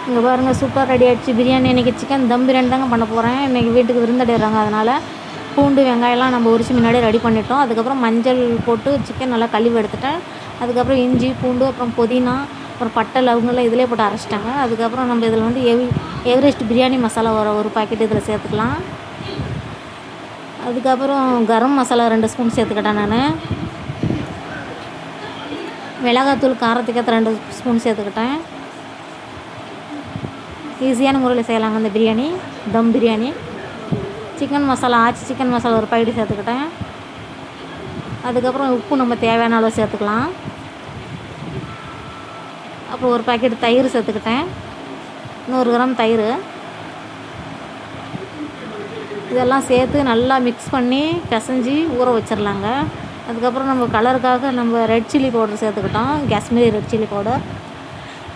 இங்கே பாருங்கள் super ready ஆகிடுச்சு பிரியாணி. இன்றைக்கி சிக்கன் தம் பிரியாணி தாங்க பண்ண போகிறேன். இன்றைக்கி வீட்டுக்கு விருந்தடைகிறாங்க, அதனால் பூண்டு வெங்காயம்லாம் நம்ம உரிச்சு முன்னாடியே ரெடி பண்ணிட்டோம். அதுக்கப்புறம் மஞ்சள் போட்டு சிக்கன் நல்லா கழுவி எடுத்துட்டேன். அதுக்கப்புறம் இஞ்சி பூண்டு அப்புறம் புதினா அப்புறம் பட்டை லவங்கெல்லாம் இதிலே போட்டு அரைச்சிட்டாங்க. அதுக்கப்புறம் நம்ம இதில் வந்து எவரெஸ்ட் பிரியாணி மசாலா ஒரு பாக்கெட் இதில் சேர்த்துக்கலாம். அதுக்கப்புறம் கரம் மசாலா 2 ஸ்பூன் சேர்த்துக்கிட்டேன். நான் மிளகாத்தூள் காரத்துக்கேற்ற 2 ஸ்பூன் சேர்த்துக்கிட்டேன். ஈஸியான முறையில் செய்யலாங்க இந்த பிரியாணி, தம் பிரியாணி. சிக்கன் மசாலா ஆச்சி சிக்கன் மசாலா ஒரு பாக்கெட் சேர்த்துக்கிட்டேன். அதுக்கப்புறம் உப்பு நம்ம தேவையான அளவு சேர்த்துக்கலாம். அப்புறம் ஒரு பாக்கெட் தயிர் சேர்த்துக்கிட்டேன், 100 கிராம் தயிர். இதெல்லாம் சேர்த்து நல்லா மிக்ஸ் பண்ணி பிசைஞ்சி ஊற வச்சிடலாங்க. அதுக்கப்புறம் நம்ம கலருக்காக நம்ம ரெட் சில்லி பவுடர் சேர்த்துக்கிட்டோம், காஷ்மீரி ரெட் சில்லி பவுடர்.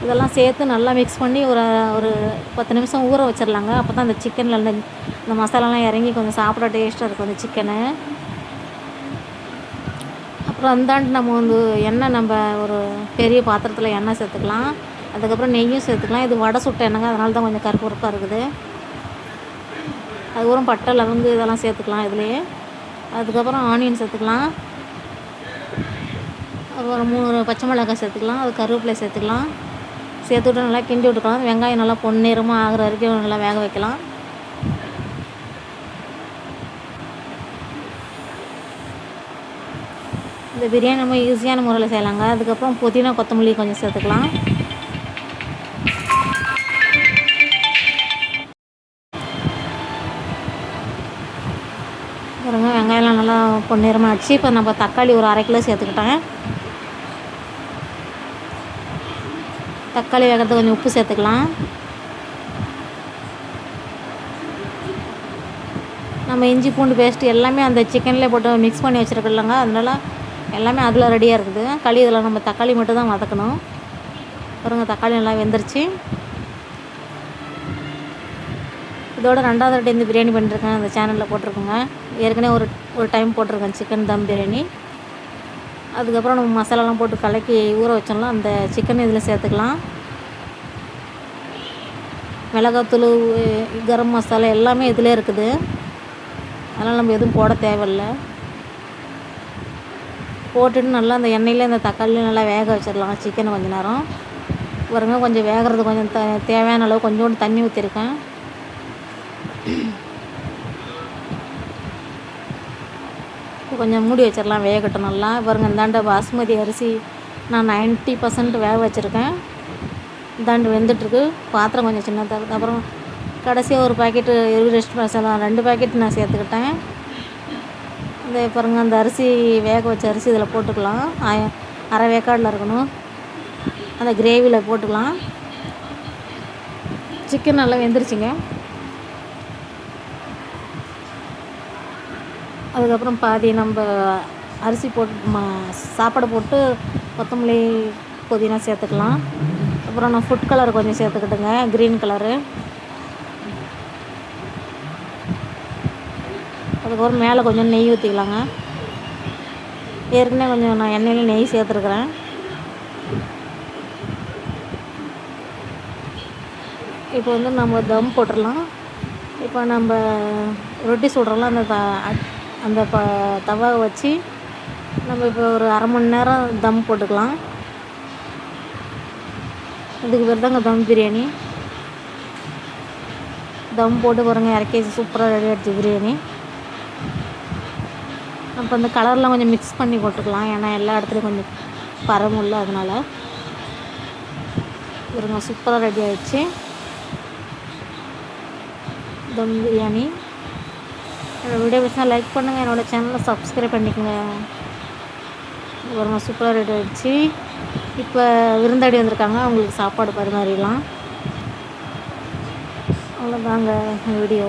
இதெல்லாம் சேர்த்து நல்லா மிக்ஸ் பண்ணி ஒரு 10 நிமிஷம் ஊற வச்சிடலாங்க. அப்போ தான் அந்த சிக்கனில் இந்த மசாலாலாம் இறங்கி கொஞ்சம் சாப்பிட டேஸ்ட்டாக இருக்கும் அந்த சிக்கனு. அப்புறம் அந்தாண்டு நம்ம வந்து எண்ணெய் நம்ம ஒரு பெரிய பாத்திரத்தில் எண்ணெய் சேர்த்துக்கலாம். அதுக்கப்புறம் நெய்யும் சேர்த்துக்கலாம். இது வடை சுட்ட எண்ணெய்ங்க, அதனால தான் கொஞ்சம் கருப்பு இருக்குது. அதுக்கப்புறம் பட்டை லவங்கு இதெல்லாம் சேர்த்துக்கலாம் இதுலேயே. அதுக்கப்புறம் ஆனியன் சேர்த்துக்கலாம். அப்புறம் 3 பச்சை மிளகாய் சேர்த்துக்கலாம். அது கருவேப்பிலை சேர்த்துக்கலாம். சேர்த்துவிட்டு நல்லா கிண்டி விட்டுக்கலாம். வெங்காயம் நல்லா பொன்னிறமாக ஆகிற வரைக்கும் நல்லா வேக வைக்கலாம். இந்த பிரியாணி நம்ம ஈஸியான முறையில் செய்யலாங்க. அதுக்கப்புறம் புதினா கொத்தமல்லி கொஞ்சம் சேர்த்துக்கலாம். பாருங்க வெங்காயம்லாம் நல்லா பொன்னிறமாக ஆச்சு. இப்போ நம்ம தக்காளி ஒரு 1/2 கிலோ சேர்த்துக்கிட்டேன். தக்காளி வேகிறதுக்கு கொஞ்சம் உப்பு சேர்த்துக்கலாம். நம்ம இஞ்சி பூண்டு பேஸ்ட்டு எல்லாமே அந்த சிக்கன்லேயே போட்டு மிக்ஸ் பண்ணி வச்சுருக்கோம்லங்க, அதனால எல்லாமே அதில் ரெடியாக இருக்குது. இதில் நம்ம தக்காளி மட்டும் தான் வதக்கணும். பாருங்க தக்காளி நல்லா வெந்துருச்சு. இதோட 2வது வாட்டி இந்த பிரியாணி பண்ணியிருக்கேன், அந்த சேனலில் போட்டிருக்கோங்க. ஏற்கனவே ஒரு டைம் போட்டிருக்கேன் சிக்கன் தம் பிரியாணி. அதுக்கப்புறம் நம்ம மசாலாலாம் போட்டு கலக்கி ஊற வச்சோம்னா அந்த சிக்கன் இதில் சேர்த்துக்கலாம். மிளகாத்தூள் கரம் மசாலா எல்லாமே இதிலே இருக்குது, அதனால் நம்ம எதுவும் போட தேவையில்லை. போட்டுட்டு நல்லா அந்த எண்ணெயில் இந்த தக்காளியும் நல்லா வேக வச்சிடலாம் சிக்கனை கொஞ்சம் நேரம். பாருங்க கொஞ்சம் வேகிறது கொஞ்சம் தேவையான அளவு கொஞ்சோண்டு தண்ணி ஊற்றிருக்கேன். கொஞ்சம் மூடி வச்சிடலாம் வேகட்டும் நல்லா. பாருங்க இந்தாண்ட பாஸ்மதி அரிசி நான் 90% வேக வச்சுருக்கேன். இந்தாண்டு வெந்துட்டுருக்கு. பாத்திரம் கொஞ்சம் சின்னதாக இருக்குது. அப்புறம் கடைசியாக ஒரு பாக்கெட்டு எவரெஸ்ட் மசாலா 2 பாக்கெட் நான் சேர்த்துக்கிட்டேன். இந்த பாருங்க அந்த அரிசி வேக வச்ச அரிசி இதில் போட்டுக்கலாம். அரை வேக்காடில் இருக்கணும், அந்த கிரேவியில் போட்டுக்கலாம். சிக்கன் நல்லா வெந்துருச்சுங்க. அதுக்கப்புறம் பாதி நம்ம அரிசி போட்டு சாப்பாடு போட்டு கொத்தமல்லி புதினா சேர்த்துக்கலாம். அப்புறம் நான் ஃபுட் கலர் கொஞ்சம் சேர்த்துக்கிட்டுங்க, க்ரீன் கலரு. அதுக்கப்புறம் மேலே கொஞ்சம் நெய் ஊற்றிக்கலாங்க. ஏற்கனவே கொஞ்சம் நான் எண்ணெயில் நெய் சேர்த்துருக்குறேன். இப்போ வந்து நம்ம தம் போட்டுடலாம். இப்போ நம்ம ரொட்டி சுடுறோம்ல, அந்த தவாவை வச்சு நம்ம இப்போ ஒரு 1/2 மணி நேரம் தம் போட்டுக்கலாம். இதுக்கு பேர் தாங்க தம் பிரியாணி. தம் போட்டு பாருங்க இறக்கி சூப்பராக ரெடி ஆகிடுச்சு பிரியாணி. அப்போ அந்த கலர்லாம் கொஞ்சம் மிக்ஸ் பண்ணி போட்டுக்கலாம், ஏன்னா எல்லா இடத்துலையும் கொஞ்சம் பரவும்ல, அதனால். பாருங்க சூப்பராக ரெடி ஆகிடுச்சு தம் பிரியாணி. என்னோடய வீடியோ பிடிச்சா லைக் பண்ணுங்கள், என்னோடய சேனலை சப்ஸ்கிரைப் பண்ணிக்கோங்க. பாருங்க சூப்பராக ரெடி ஆகிடுச்சு. இப்போ விருந்தாடி வந்திருக்காங்க, அவங்களுக்கு சாப்பாடு பரிமாறிடலாம். அவ்வளோதாங்க வீடியோ.